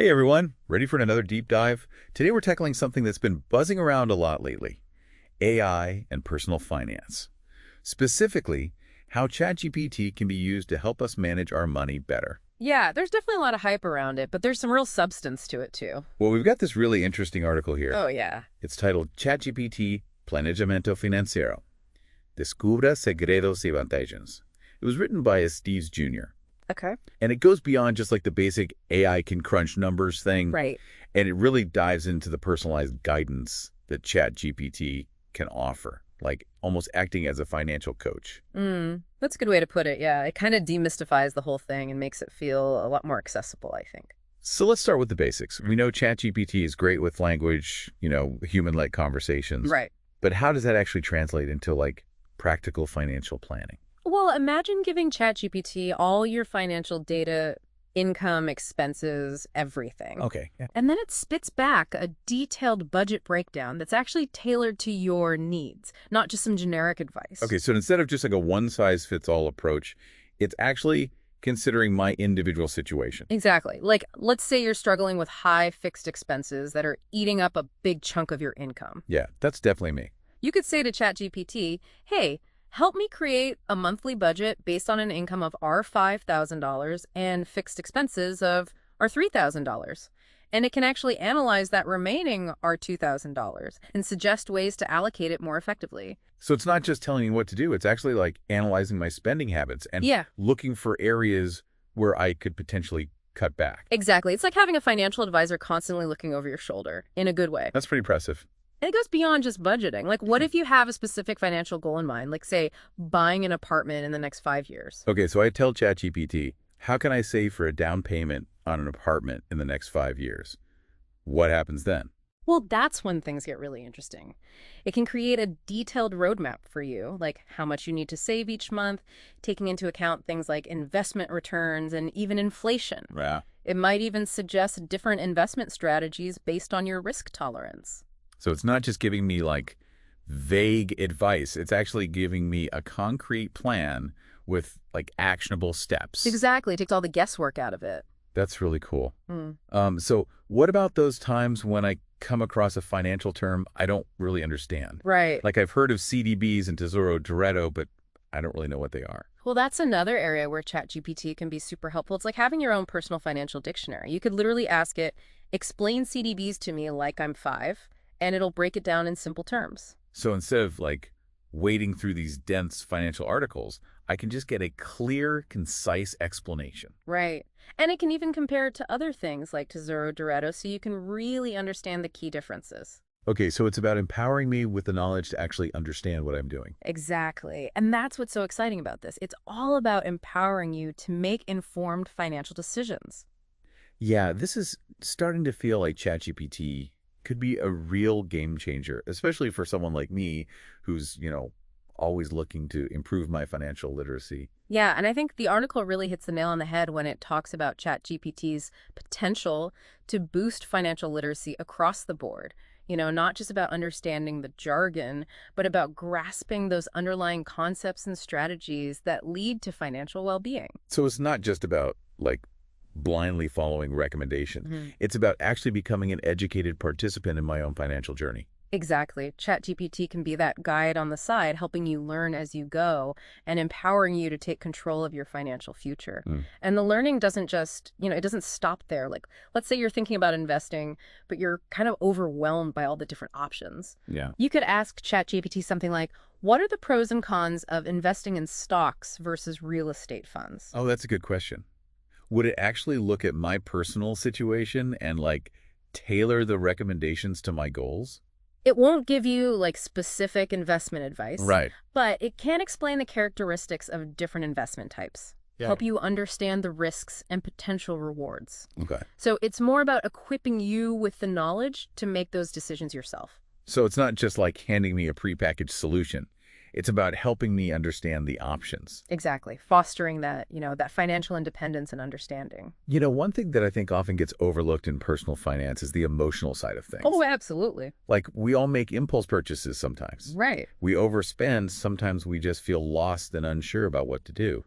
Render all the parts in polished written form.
Hey everyone, ready for another deep dive? Today we're tackling something that's been buzzing around a lot lately, AI and personal finance. Specifically, how ChatGPT can be used to help us manage our money better. Yeah, there's definitely a lot of hype around it, but there's some real substance to it too. Well, we've got this really interesting article here. Oh, yeah. It's titled ChatGPT Planejamento Financiero. Descubra segredos y vantagens. It was written by Steve Jr. Okay. And it goes beyond just like the basic AI can crunch numbers thing. Right. And it really dives into the personalized guidance that ChatGPT can offer, like almost acting as a financial coach. That's a good way to put it, yeah. It kind of demystifies the whole thing and makes it feel a lot more accessible, I think. So let's start with the basics. We know ChatGPT is great with language, human-like conversations. Right. But how does that actually translate into like practical financial planning? Well, imagine giving ChatGPT all your financial data, income, expenses, everything. Okay. Yeah. And then it spits back a detailed budget breakdown that's actually tailored to your needs, not just some generic advice. Okay, so instead of just like a one-size-fits-all approach, it's actually considering my individual situation. Exactly. Like, let's say you're struggling with high fixed expenses that are eating up a big chunk of your income. Yeah, that's definitely me. You could say to ChatGPT, hey, help me create a monthly budget based on an income of our $5,000 and fixed expenses of our $3,000. And it can actually analyze that remaining our $2,000 and suggest ways to allocate it more effectively. So it's not just telling me what to do, it's actually like analyzing my spending habits and Yeah, looking for areas where I could potentially cut back. exactly. It's like having a financial advisor constantly looking over your shoulder in a good way. That's pretty impressive. And it goes beyond just budgeting. Like, what if you have a specific financial goal in mind? Like, say, buying an apartment in the next 5 years. Okay, so I tell ChatGPT, how can I save for a down payment on an apartment in the next 5 years? What happens then? Well, that's when things get really interesting. It can create a detailed roadmap for you, like how much you need to save each month, taking into account things like investment returns and even inflation. Yeah. It might even suggest different investment strategies based on your risk tolerance. So it's not just giving me like vague advice. It's actually giving me a concrete plan with like actionable steps. Exactly. It takes all the guesswork out of it. That's really cool. So what about those times when I come across a financial term I don't really understand? Right. Like I've heard of CDBs and Tesoro Directo, but I don't really know what they are. Well, that's another area where ChatGPT can be super helpful. It's like having your own personal financial dictionary. You could literally ask it, explain CDBs to me like I'm 5, and it'll break it down in simple terms. So instead of like wading through these dense financial articles, I can just get a clear, concise explanation. Right. And it can even compare it to other things like Tesoro Directo so you can really understand the key differences. Okay, so it's about empowering me with the knowledge to actually understand what I'm doing. Exactly. And that's what's so exciting about this. It's all about empowering you to make informed financial decisions. Yeah, this is starting to feel like ChatGPT could be a real game changer, especially for someone like me who's, always looking to improve my financial literacy. Yeah, and I think the article really hits the nail on the head when it talks about ChatGPT's potential to boost financial literacy across the board. Not just about understanding the jargon, but about grasping those underlying concepts and strategies that lead to financial well-being. So it's not just about like blindly following recommendations. It's about actually becoming an educated participant in my own financial journey. Exactly. ChatGPT can be that guide on the side, helping you learn as you go and empowering you to take control of your financial future. And the learning doesn't just, it doesn't stop there. Like, let's say you're thinking about investing, but you're kind of overwhelmed by all the different options. Yeah. You could ask ChatGPT something like, what are the pros and cons of investing in stocks versus real estate funds? Oh, that's a good question. Would it actually look at my personal situation and like tailor the recommendations to my goals? It won't give you like specific investment advice, Right. but it can explain the characteristics of different investment types, help you understand the risks and potential rewards. Okay. So it's more about equipping you with the knowledge to make those decisions yourself. So it's not just like handing me a prepackaged solution. It's about helping me understand the options. Exactly. Fostering that, that financial independence and understanding. One thing that I think often gets overlooked in personal finance is the emotional side of things. Oh, absolutely. Like we all make impulse purchases sometimes. Right. We overspend. Sometimes we just feel lost and unsure about what to do.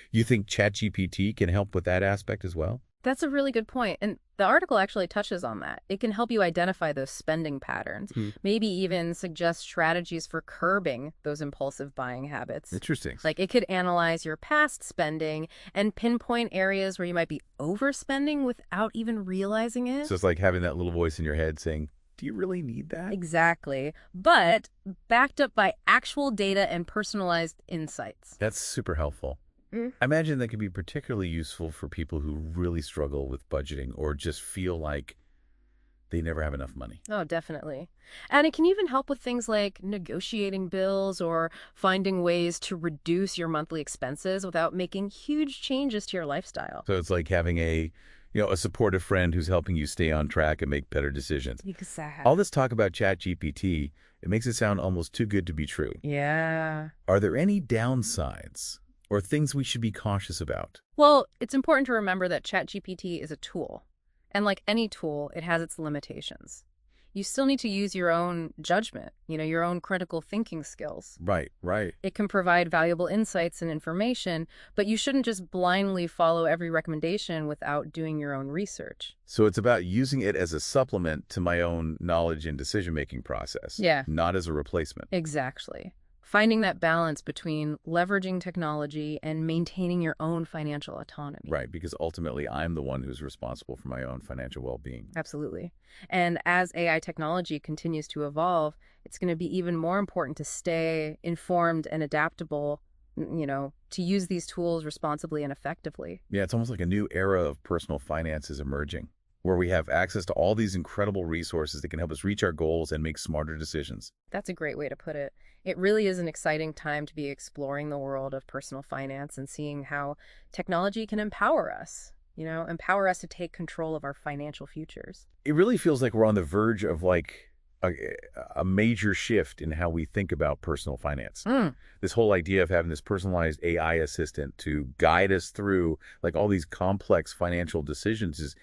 You think ChatGPT can help with that aspect as well? That's a really good point. And the article actually touches on that. It can help you identify those spending patterns, Hmm. maybe even suggest strategies for curbing those impulsive buying habits. Interesting. Like it could analyze your past spending and pinpoint areas where you might be overspending without even realizing it. So it's like having that little voice in your head saying, do you really need that? Exactly. But backed up by actual data and personalized insights. That's super helpful. Mm. I imagine that could be particularly useful for people who really struggle with budgeting or just feel like they never have enough money. Oh, definitely. And it can even help with things like negotiating bills or finding ways to reduce your monthly expenses without making huge changes to your lifestyle. So it's like having a supportive friend who's helping you stay on track and make better decisions. Exactly. All this talk about ChatGPT, it makes it sound almost too good to be true. Yeah. Are there any downsides or things we should be cautious about? Well, it's important to remember that ChatGPT is a tool. And like any tool, it has its limitations. You still need to use your own judgment, your own critical thinking skills. Right. It can provide valuable insights and information, but you shouldn't just blindly follow every recommendation without doing your own research. So it's about using it as a supplement to my own knowledge and decision-making process. Yeah. Not as a replacement. Exactly. Finding that balance between leveraging technology and maintaining your own financial autonomy. Right, because ultimately I'm the one who's responsible for my own financial well-being. Absolutely. And as AI technology continues to evolve, it's going to be even more important to stay informed and adaptable, to use these tools responsibly and effectively. Yeah, it's almost like a new era of personal finance is emerging, where we have access to all these incredible resources that can help us reach our goals and make smarter decisions. That's a great way to put it. It really is an exciting time to be exploring the world of personal finance and seeing how technology can empower us, empower us to take control of our financial futures. It really feels like we're on the verge of a major shift in how we think about personal finance. This whole idea of having this personalized AI assistant to guide us through like all these complex financial decisions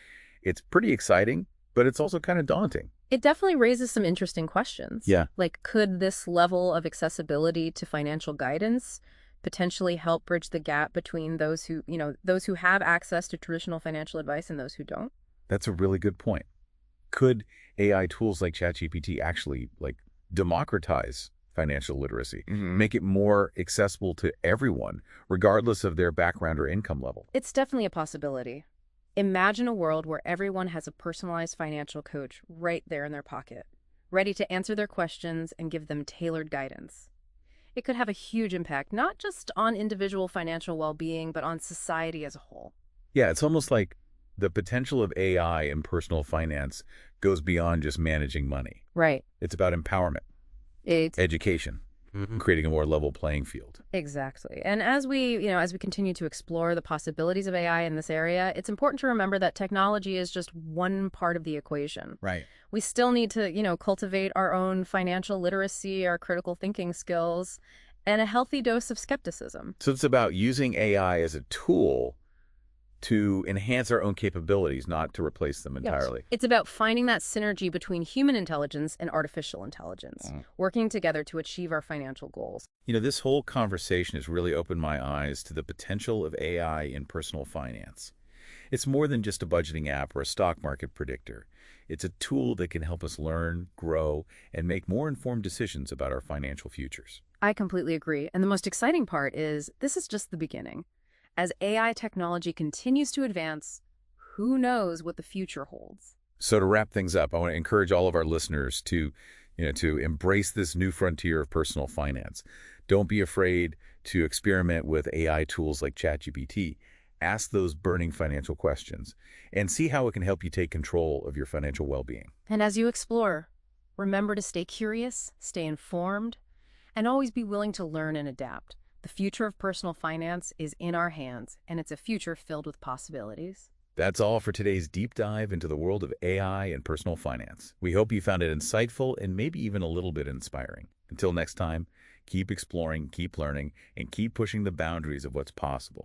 it's pretty exciting, but it's also kind of daunting. It definitely raises some interesting questions. Yeah. Like, could this level of accessibility to financial guidance potentially help bridge the gap between those who have access to traditional financial advice and those who don't? That's a really good point. Could AI tools like ChatGPT actually democratize financial literacy, make it more accessible to everyone, regardless of their background or income level? It's definitely a possibility. Imagine a world where everyone has a personalized financial coach right there in their pocket, ready to answer their questions and give them tailored guidance. It could have a huge impact, not just on individual financial well-being, but on society as a whole. Yeah, it's almost like the potential of AI in personal finance goes beyond just managing money. Right. It's about empowerment, education, creating a more level playing field. Exactly. And as we continue to explore the possibilities of AI in this area, it's important to remember that technology is just one part of the equation. Right. We still need to, cultivate our own financial literacy, our critical thinking skills, and a healthy dose of skepticism. So it's about using AI as a tool to enhance our own capabilities, not to replace them entirely. Yes. It's about finding that synergy between human intelligence and artificial intelligence, working together to achieve our financial goals. This whole conversation has really opened my eyes to the potential of AI in personal finance. It's more than just a budgeting app or a stock market predictor. It's a tool that can help us learn, grow, and make more informed decisions about our financial futures. I completely agree. And the most exciting part is this is just the beginning. As AI technology continues to advance, who knows what the future holds? So to wrap things up, I want to encourage all of our listeners to embrace this new frontier of personal finance. Don't be afraid to experiment with AI tools like ChatGPT. Ask those burning financial questions and see how it can help you take control of your financial well-being. And as you explore, remember to stay curious, stay informed, and always be willing to learn and adapt. The future of personal finance is in our hands, and it's a future filled with possibilities. That's all for today's deep dive into the world of AI and personal finance. We hope you found it insightful and maybe even a little bit inspiring. Until next time, keep exploring, keep learning, and keep pushing the boundaries of what's possible.